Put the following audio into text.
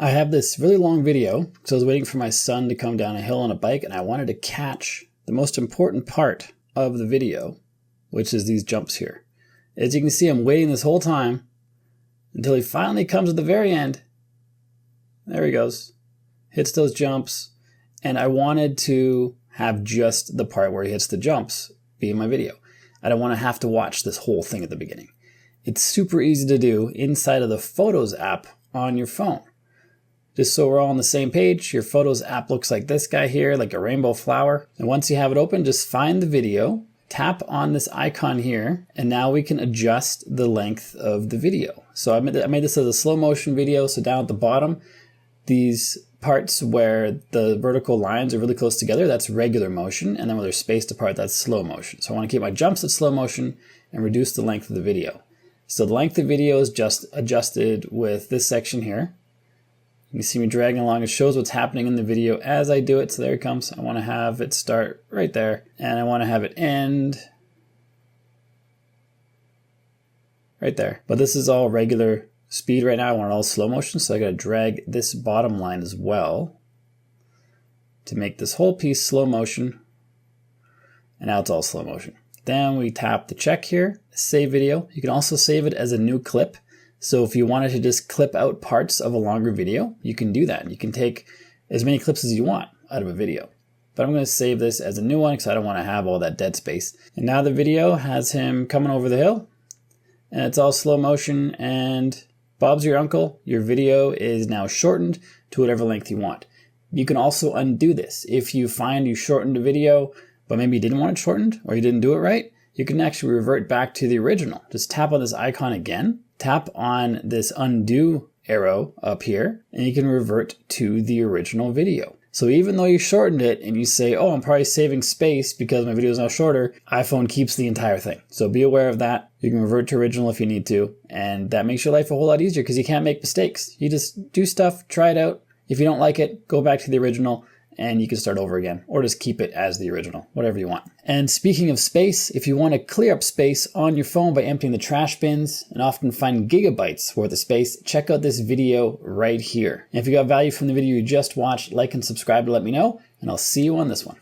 I have this really long video because I was waiting for my son to come down a hill on a bike, and I wanted to catch the most important part of the video, which is these jumps here. As you can see, I'm waiting this whole time until he finally comes at the very end. There he goes. Hits those jumps, and I wanted to have just the part where he hits the jumps be in my video. I don't want to have to watch this whole thing at the beginning. It's super easy to do inside of the Photos app on your phone. Just so we're all on the same page, your Photos app looks like this guy here, like a rainbow flower. And once you have it open, just find the video, tap on this icon here, and now we can adjust the length of the video. So I made this as a slow motion video, so down at the bottom, these parts where the vertical lines are really close together, that's regular motion, and then where they're spaced apart, that's slow motion. So I want to keep my jumps at slow motion and reduce the length of the video. So the length of the video is just adjusted with this section here. You can see me dragging along. It shows what's happening in the video as I do it. So there it comes. I want to have it start right there, and I want to have it end right there. But this is all regular speed right now. I want it all slow motion, so I got to drag this bottom line as well to make this whole piece slow motion. And now it's all slow motion. Then we tap the check here, save video. You can also save it as a new clip. So if you wanted to just clip out parts of a longer video, you can do that. You can take as many clips as you want out of a video. But I'm going to save this as a new one because I don't want to have all that dead space. And now the video has him coming over the hill, and it's all slow motion, and Bob's your uncle. Your video is now shortened to whatever length you want. You can also undo this. If you find you shortened a video, but maybe you didn't want it shortened or you didn't do it right, you can actually revert back to the original. Just tap on this icon again, tap on this undo arrow up here, and you can revert to the original video. So even though you shortened it and you say, oh, I'm probably saving space because my video is now shorter, iPhone keeps the entire thing. So be aware of that. You can revert to original if you need to, and that makes your life a whole lot easier because you can't make mistakes. You just do stuff, try it out. If you don't like it, go back to the original and you can start over again, or just keep it as the original, whatever you want. And speaking of space, if you want to clear up space on your phone by emptying the trash bins and often find gigabytes worth of space, check out this video right here. And if you got value from the video you just watched, like and subscribe to let me know, and I'll see you on this one.